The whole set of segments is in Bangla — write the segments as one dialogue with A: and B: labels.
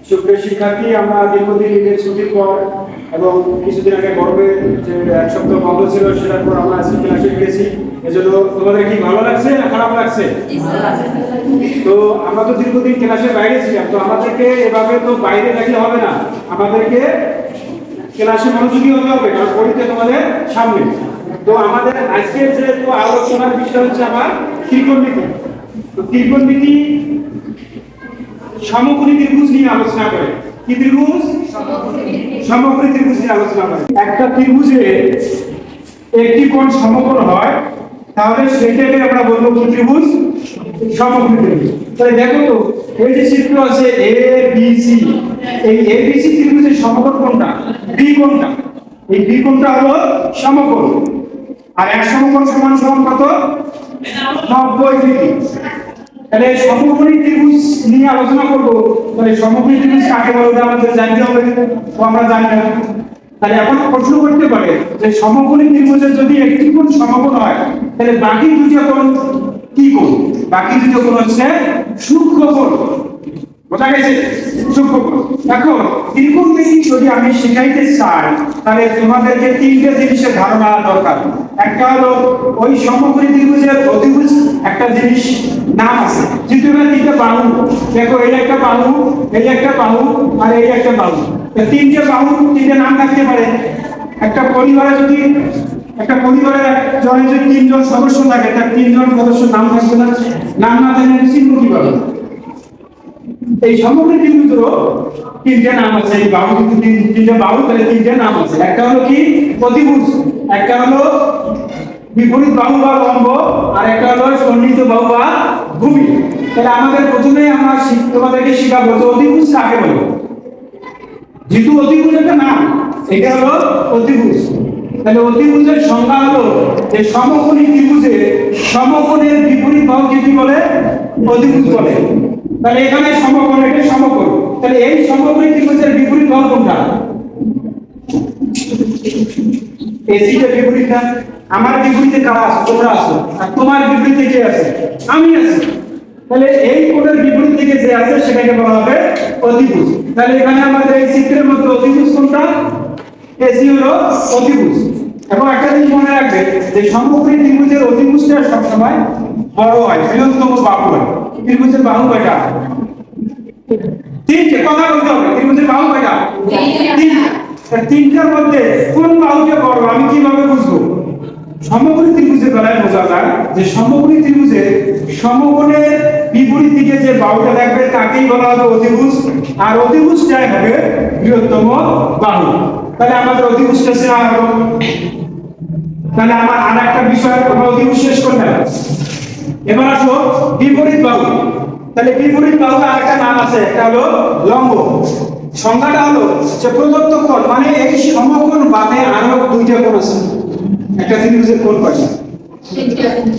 A: সুপ্রিয় শিক্ষার্থী, আমরা দীর্ঘদিন ঈদের ছুটির পর এবং কিছুদিন আগে গরমে যে এক সপ্তাহ বন্ধ ছিল সেটার পর আমরা আজকে ক্লাসে গিয়েছি। এজন্য তোমাদের কি ভালো লাগছে না খারাপ লাগছে? তো আমরা তো দীর্ঘদিন ক্লাসের বাইরে ছিলাম, তো আমাদেরকে এভাবে তো বাইরে থাকলে হবে না, আমাদেরকে ক্লাসে মনোযোগী হতে হবে, কারণ পরীক্ষা তোমাদের সামনে। তো আমাদের আজকের যে আলোচনার বিষয় হচ্ছে আমার ত্রিকোণমিতি। তো ত্রিকোণমিতি সমকোণী ত্রিভুজ নিয়ে আলোচনা করে। কি ত্রিভুজ? সমকোণী ত্রিভুজ নিয়ে আলোচনা করে। একটা ত্রিভুজে একটি কোণ সমকোণ হয়, তাহলে সেটাকে আমরা বলবো কি ত্রিভুজ? সমকোণী ত্রিভুজ। তাহলে দেখো তো, এই যে চিত্র আছে এ বি সি, এই এ বি সি ত্রিভুজের সমকোণ কোণটা? বি কোণটা। এই বি কোণটা হলো সমকোণ। আর এক সমকোণ সমান সমান কত? 90 ডিগ্রি। তাহলে সমকোণী ত্রিভুজ নিয়ে আলোচনা করব। তাহলে সমকোণী ত্রিভুজ কাকে বলে আমাদের জানতে হবে, তো আমরা জানি না। তাহলে এখন প্রশ্ন করতে পারে যে সমকোণী ত্রিভুজের যদি একটি কোণ সমকোণ হয়, তাহলে বাকি দুটো কোণ কি কোণ? বাকি দুটো কোণ হচ্ছে সূক্ষ্মকোণ। বোঝা গেছে? সূক্ষ্মকোণ। এখন ত্রিকোণমিতি যদি আমি শিখাইতে চাই, তাহলে তোমাদেরকে তিনটে জিনিসের ধারণা দরকার। একটা হলো ওই সমকোণী ত্রিভুজের অতিভুজ একটা জিনিস নাম আছে, যেহেতু এখানে তিনটে বাহু, দেখো এই একটা বাহু, এই একটা বাহু আর এই একটা বাহু। তিনটে বাহু তিনটে নাম থাকতে পারে। একটা পরিবারে যদি জনে যদি তিনজন সদস্য থাকে, তার তিনজন সদস্যের নাম থাকবে না? নাম না থাকলে চিহ্ন কিভাবে? এই সমকোণী ত্রিভুজেরও তিনটে নাম আছে। এই বাহু তিনটে বাহু, তাহলে তিনটে নাম আছে। একটা হলো কি? অতিভুজ, একটা হলো বিপরীত বাহু বা লম্ব, আর একটা হলো সন্নিহিত বাহু বা ভূমি। তাহলে আমাদের প্রথমে আমরা তোমাদেরকে শিখাবো যে অতিভুজ কাকে বলে। যেহেতু অতিভুজ একটা নাম, এটা হলো অতিভুজ। তাহলে অতিভুজের সংজ্ঞা হলো যে সমকোণী ত্রিভুজে সমকোণের বিপরীত বাহুকে কি বলে? অতিভুজ বলে। তাহলে এখানে সমকোণ, এটা সমকোণ। তাহলে এই সমকোণী ত্রিভুজের বিপরীত বাহু কোনটা? এসিটা বিপরীত না? আমার বিপরীতে কারা আছে? তোমরা আছো। আর তোমার বিপরীতে কে আছে? আমি আছি। তাহলে এই কোণের বিপরীত দিকে যে আছে সেটাকে বলা হবে অতিভুজ। তাহলে এখানে আমাদের এই চিত্রের মধ্যে অতিভুজ কোনটা? এসি হলো অতিভুজ। এবং একটা জিনিস মনে রাখবে যে সমকোণী ত্রিভুজের অতিভুজটা সবসময় বড় হয়, বৃহত্তম বাহু হয়। ত্রিভুজের বাহু কয়টা? তিনটে। কথা বলতে হবে, ত্রিভুজের বাহু কয়টা? তিনটা। তিনটার মধ্যে কোন বাহুটা বড় আমি কিভাবে বুঝবো? সমকোণী ত্রিভুজের বেলায় বোঝা যায় যে সমকোণী ত্রিভুজের সমকোণের বিপরীত দিকে যে বাহুটা থাকবে তাকেই বলা হবে অতিভুজ, আর অতিভুজটাই হবে বৃহত্তম বাহু। তাহলে আমাদের অতিভুজটা চেনা হলো। তাহলে আমার আর একটা বিষয় আমরা অতিভুজ শেষ করলাম। এবার আসো বিপরীত বাহু। তাহলে বিপরীত বাহু আর একটা নাম আছে, একটা হলো লম্ব। সংজ্ঞাটা হলো যে প্রদত্ত কোণ, মানে এই সমকোণ বাদে আরো দুইটা কোণ আছে। একটা ত্রিভুজের কোণ কয়টা?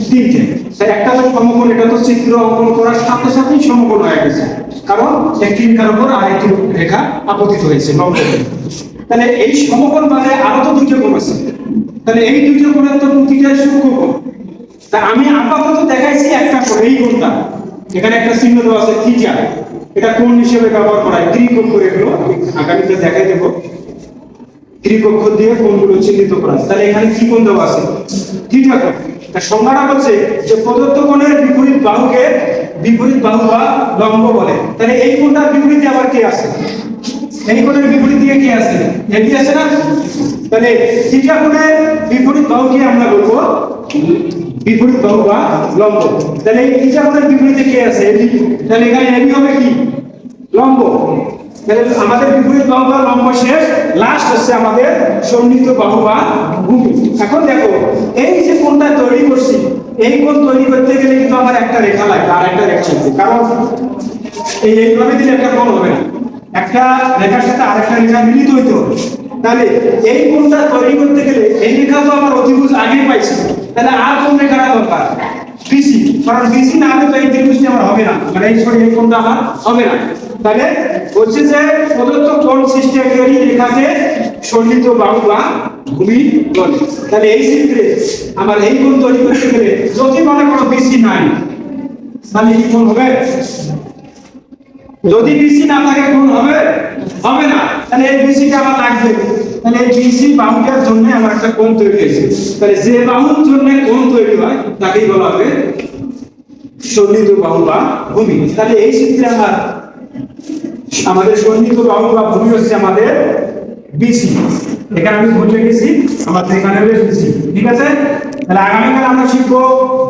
A: তিনটে। তাই একটা হলো সমকোণ, এটা তো চিত্র অঙ্কন করার সাথে সাথেই সমকোণ হয়ে গেছে, কারণ একটি রেখার উপর আরেকটি রেখা আপতিত হয়েছে লম্ব। তাহলে এই সমকোণ বাদে আরো তো দুইটা কোণ আছে। তাহলে এই দুইটা কোণের তো প্রতিটা সূক্ষ্মকোণ। তা আমি আপাতত দেখাইছি একটা কোণ, এই কোণটা। এখানে একটা চিহ্ন দেওয়া আছে থিটা, এটা কোণ হিসেবে ব্যবহার করা হয়। ত্রিকোণ করে এগুলো আগামীতে দেখাই দেবো। ত্রিকোণ দিয়ে কোণগুলো চিহ্নিত করা। তাহলে এখানে কি কোণ দেওয়া আছে? থিটা কোণ। তার সংজ্ঞাটা হচ্ছে যে প্রদত্ত কোণের বিপরীত বাহুকে বিপরীত বাহু বা লম্ব বলে। তাহলে এই কোণটার বিপরীতে আবার কে আছে? এই কোণের বিপরীত দিকে কে আছে? এবি আছে না? তাহলে থিটা কোণের বিপরীত বাহুকে আমরা বলবো বিপরীত বাহু বা লম্ব। তাহলে এই থিটা কোণের বিপরীতে কে আছে? এবি। তাহলে এখানে এবি হবে কি? লম্ব। তাহলে আমাদের বিপরীত বাহু বা লম্ব শেষ, লাস্ট হচ্ছে আমাদের সন্নিহিত বাহু বা ভূমি। এখন দেখো এই যে কোণটা তৈরি করছি, এই কোণ তৈরি করতে গেলে কিন্তু আমার একটা রেখা লাগবে, আর একটা রেখা লাগবে, কারণ এইভাবে দিলে একটা কোণ হবে না। একটা রেখার সাথে আরেকটা রেখা মিলিত হইতে হবে। তাহলে এই কোণটা তৈরি করতে গেলে এই রেখা তো আমার অতিভুজ আগে পাইছি, তাহলে আর কোন রেখাটা দরকার? বিসি। কারণ বিসি না হলে তো এই ত্রিভুজটি আমার হবে না, মানে এই কোণটা আমার হবে না। তাহলে বলছে যে প্রদত্ত কোণ সৃষ্টিকারী রেখাকে সন্নিহিত বাহু বা ভূমি বলে। তাহলে এই চিত্রে আমার এই কোণ তৈরি করতে গেলে যদি মনে করো বিসি নাই, তাহলে কি কোণ হবে? যদি বিসি না থাকে কোণ হবে? এই বিসিটা আমার লাগবে, তাহলে এই বিসি বাহুটার জন্য আমার একটা কোণ তৈরি হয়েছে। তাহলে যে বাহুর জন্য কোণ তৈরি হয় তাকেই বলা হবে সন্নিহিত বাহু বা ভূমি। তাহলে এই চিত্রে আমাদের সন্নিহিত বাহু বা ভূমি হচ্ছে আমাদের বিসি। এখানে আমি ভুলে গেছি, আমাদের এখানে হলো বিসি। ঠিক আছে, তাহলে আগামীকাল আমরা শিখবো,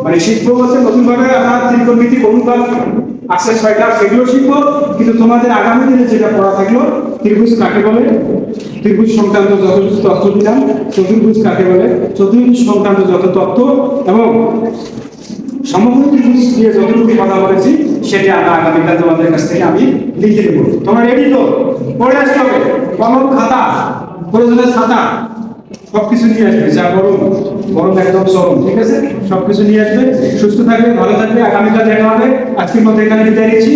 A: মানে শিখবো বলতে নতুন ভাবে আমরা ত্রিকোণমিতিক অনুপাত আছে 6টা, সেগুলো শিখবো। কিন্তু তোমাদের আগামী দিনে যেটা পড়া থাকলো, ত্রিভুজ কাকে বলে, ত্রিভুজ সংক্রান্ত যত কিছু তথ্য দিলাম, চতুর্ভুজ কাকে বলে, চতুর্ভুজ সংক্রান্ত যত তথ্য এবং সমগ্র ত্রিভুজ দিয়ে যতটুকু কথা বলেছি সেটা আমরা আগামীকাল তোমাদের কাছ থেকে আমি লিখে দেবো। তোমরা রেডি তো? পড়ে আসতে হবে, কলম খাতা প্রয়োজনে ছাতা সবকিছু নিয়ে আসবে, যা গরম গরম একদম চরম। ঠিক আছে, সবকিছু নিয়ে আসবে। সুস্থ থাকবে, ভালো থাকবে, আগামীকাল দেখা হবে। আজকের মতো এখানে বিদায় নিচ্ছি।